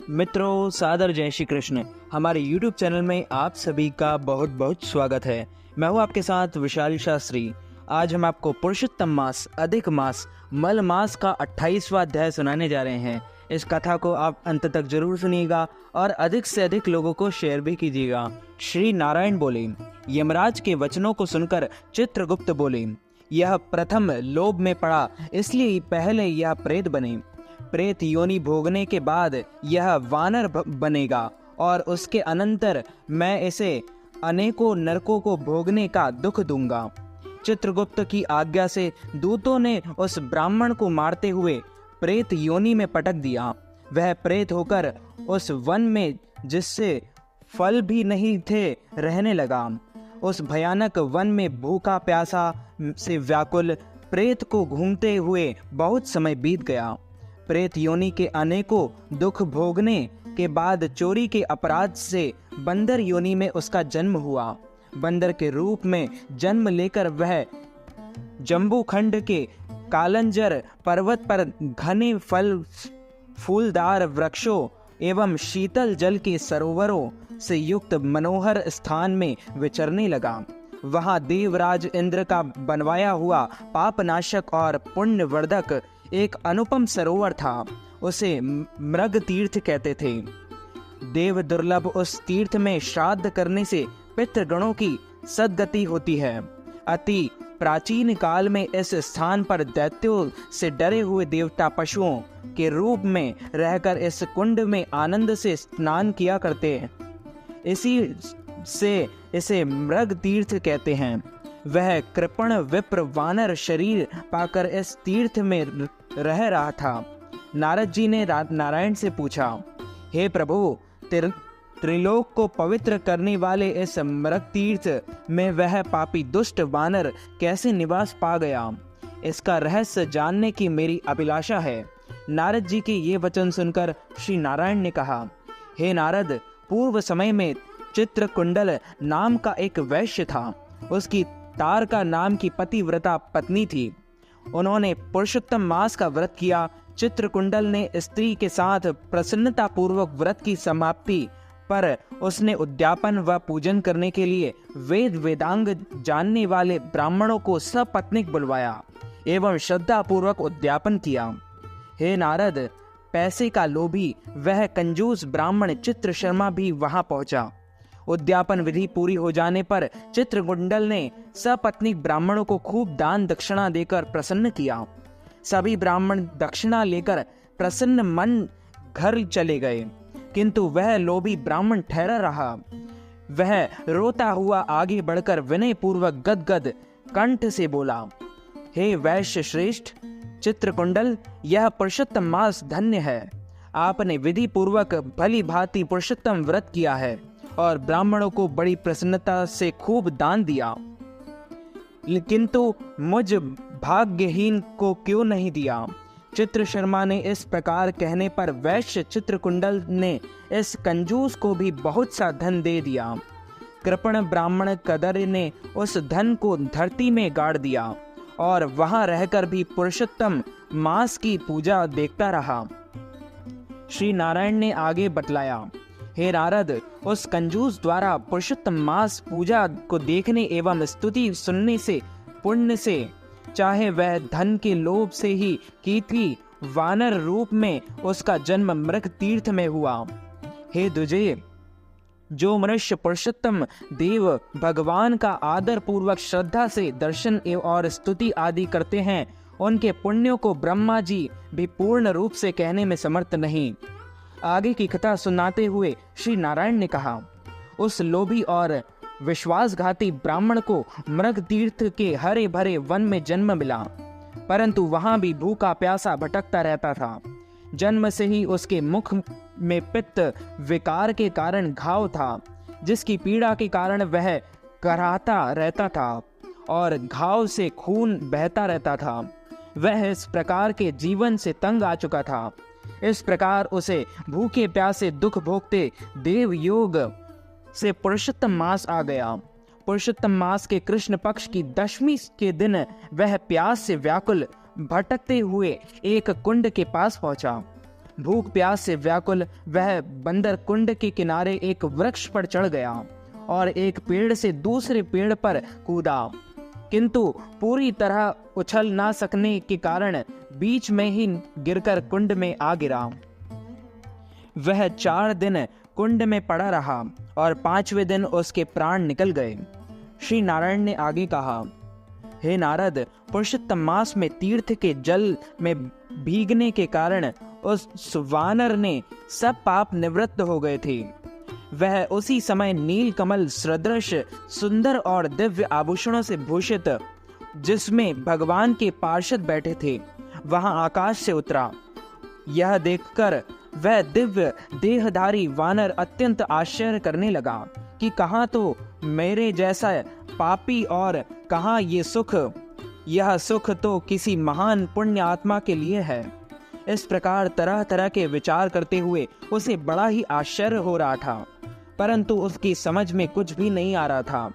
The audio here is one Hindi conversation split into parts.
मित्रों, सादर जय श्री कृष्ण। हमारे YouTube चैनल में आप सभी का बहुत बहुत स्वागत है। मैं हूँ आपके साथ विशाल शास्त्री। आज हम आपको पुरुषोत्तम मास, अधिक मास, मल मास का 28वां अध्याय सुनाने जा रहे हैं। इस कथा को आप अंत तक जरूर सुनिएगा और अधिक से अधिक लोगों को शेयर भी कीजिएगा। श्री नारायण बोले। यमराज के वचनों को सुनकर चित्रगुप्त बोले, यह प्रथम लोभ में पड़ा, इसलिए पहले यह प्रेत बने। प्रेत योनि भोगने के बाद यह वानर बनेगा और उसके अनंतर मैं इसे अनेकों नरकों को भोगने का दुख दूंगा। चित्रगुप्त की आज्ञा से दूतों ने उस ब्राह्मण को मारते हुए प्रेत योनि में पटक दिया। वह प्रेत होकर उस वन में, जिससे फल भी नहीं थे, रहने लगा। उस भयानक वन में भूखा प्यासा से व्याकुल प्रेत को घूमते हुए बहुत समय बीत गया। प्रेत योनि के अनेकों दुख भोगने के बाद चोरी के अपराध से बंदर योनि में उसका जन्म हुआ। बंदर के रूप में जन्म लेकर वह जम्बूखंड के कालंजर पर्वत पर घने फल फूलदार वृक्षों एवं शीतल जल के सरोवरों से युक्त मनोहर स्थान में विचरने लगा। वहां देवराज इंद्र का बनवाया हुआ पापनाशक और पुण्यवर्धक एक अनुपम सरोवर था। उसे मृग तीर्थ कहते थे। देव दुर्लभ उस तीर्थ में श्राद्ध करने से पितृगणों की सद्गति होती है। अति प्राचीन काल में इस स्थान पर दैत्यों से डरे हुए देवता पशुओं के रूप में रहकर इस कुंड में आनंद से स्नान किया करते हैं। इसी से इसे मृग तीर्थ कहते हैं। वह कृपण विप्र वानर शरीर पाकर इस तीर्थ में रह रहा था। नारद जी ने नारायण से पूछा, हे प्रभु, त्रिलोक को पवित्र करने वाले इस मृग तीर्थ में वह पापी दुष्ट वानर कैसे निवास पा गया? इसका रहस्य जानने की मेरी अभिलाषा है। नारद जी के ये वचन सुनकर श्री नारायण ने कहा, हे नारद, पूर्व समय में चित्रकुंडल नाम का एक वैश्य था। उसकी तारका नाम की पतिव्रता पत्नी थी। उन्होंने पुरुषोत्तम मास का व्रत किया। चित्रकुंडल ने स्त्री के साथ प्रसन्नता पूर्वक व्रत की समाप्ति पर उसने उद्यापन व पूजन करने के लिए वेद वेदांग जानने वाले ब्राह्मणों को सपत्नीक बुलवाया एवं श्रद्धा पूर्वक उद्यापन किया। हे नारद, पैसे का लोभी वह कंजूस ब्राह्मण चित्र शर्मा भी वहां पहुंचा। उद्यापन विधि पूरी हो जाने पर चित्रकुंडल ने सपत्नीक ब्राह्मणों को खूब दान दक्षिणा देकर प्रसन्न किया। सभी ब्राह्मण दक्षिणा लेकर प्रसन्न मन घर चले गए, किंतु वह लोभी ब्राह्मण ठहरा रहा। वह रोता हुआ आगे बढ़कर विनय पूर्वक गदगद कंठ से बोला, हे वैश्य श्रेष्ठ चित्रकुंडल, यह पुरुषोत्तम मास धन्य है। आपने विधि पूर्वक भली भांति पुरुषोत्तम व्रत किया है और ब्राह्मणों को बड़ी प्रसन्नता से खूब दान दिया, किंतु मुझ भाग्यहीन को क्यों नहीं दिया? चित्र शर्मा ने इस प्रकार कहने पर वैश्य चित्रकुंडल ने इस कंजूस को भी बहुत सा धन दे दिया। कृपण ब्राह्मण कदर ने उस धन को धरती में गाड़ दिया और वहां रहकर भी पुरुषोत्तम मास की पूजा देखता रहा। श्री नारायण ने आगे बतलाया, हे नारद, उस कंजूस द्वारा पुरुषोत्तम मास पूजा को देखने एवं स्तुति सुनने से पुण्य से, चाहे वह धन के लोभ से ही की थी, वानर रूप में उसका जन्म मृग तीर्थ में हुआ। हे दुजे, जो मनुष्य पुरुषोत्तम देव भगवान का आदर पूर्वक श्रद्धा से दर्शन और स्तुति आदि करते हैं, उनके पुण्यों को ब्रह्मा जी भी पूर्ण रूप से कहने में समर्थ नहीं। आगे की कथा सुनाते हुए श्री नारायण ने कहा, उस लोभी और विश्वासघाती ब्राह्मण को मृग तीर्थ के हरे भरे वन में जन्म मिला, परंतु वहां भी भूखा प्यासा भटकता रहता था। जन्म से ही उसके मुख में पित्त विकार के कारण घाव था, जिसकी पीड़ा के कारण वह कराहता रहता था और घाव से खून बहता रहता था। वह इस प्रकार के जीवन से तंग आ चुका था। इस प्रकार उसे भूखे प्यासे दुख भोगते देव योग से पुरुषोत्तम मास आ गया। पुरुषोत्तम मास के कृष्ण पक्ष की दशमी के दिन वह प्यास से व्याकुल भटकते हुए एक कुंड के पास पहुंचा। भूख प्यास से व्याकुल वह बंदर कुंड के किनारे एक वृक्ष पर चढ़ गया और एक पेड़ से दूसरे पेड़ पर कूदा, किंतु पूरी तरह उछल ना सकने के कारण बीच में ही गिरकर कुंड में आ गिरा। वह 4 दिन कुंड में पड़ा रहा और 5वें दिन उसके प्राण निकल गए। श्री नारायण ने आगे कहा, हे नारद, पुरुषोत्तम मास में तीर्थ के जल में भीगने के कारण उस वानर ने सब पाप निवृत्त हो गए थे। वह उसी समय नील कमल सदृश सुंदर और दिव्य आभूषणों से भूषित, जिसमें भगवान के पार्षद बैठे थे, वहां आकाश से उतरा। यह देखकर वह दिव्य देहधारी वानर अत्यंत आश्चर्य करने लगा कि कहाँ तो मेरे जैसा पापी और कहाँ ये सुख। यह सुख तो किसी महान पुण्य आत्मा के लिए है। इस प्रकार तरह तरह के विचार करते हुए उसे बड़ा ही आश्चर्य हो रहा था, परंतु उसकी समझ में कुछ भी नहीं आ रहा था।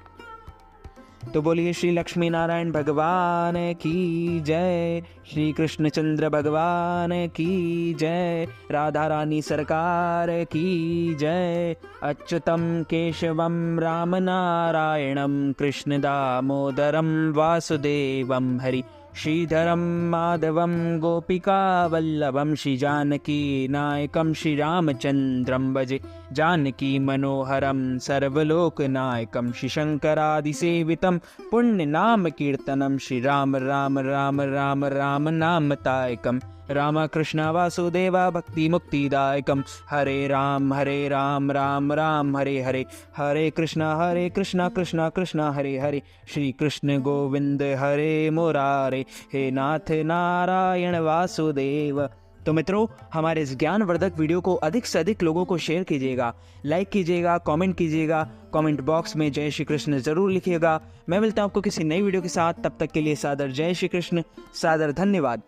तो बोलिए श्री लक्ष्मी नारायण भगवान की जय, श्री कृष्णचंद्र भगवान की जय, राधा रानी सरकार की जय। अच्युतम केशवम राम नारायणम कृष्ण दामोदरम वासुदेवम हरि, श्रीधरम माधवम गोपिका वल्लभम, श्री जानकी नायकम श्री रामचंद्रम भजे, जानकी मनोहरम सर्वलोक नायकम, श्री शंकरादिसेवितम पुण्य नाम कीर्तनम, श्री राम राम राम राम राम नाम तायकम, राम कृष्ण वासुदेवा भक्ति मुक्तिदायकम, हरे राम राम राम हरे हरे, हरे कृष्ण कृष्ण कृष्ण हरे हरे, श्री कृष्ण गोविंद हरे मुरारे, हे नाथ नारायण वासुदेव। तो मित्रों, हमारे इस ज्ञानवर्धक वीडियो को अधिक से अधिक लोगों को शेयर कीजिएगा, लाइक कीजिएगा, कमेंट कीजिएगा, कमेंट बॉक्स में जय श्री कृष्ण जरूर लिखिएगा। मैं मिलता हूं आपको किसी नई वीडियो के साथ, तब तक के लिए सादर जय श्री कृष्ण, सादर धन्यवाद।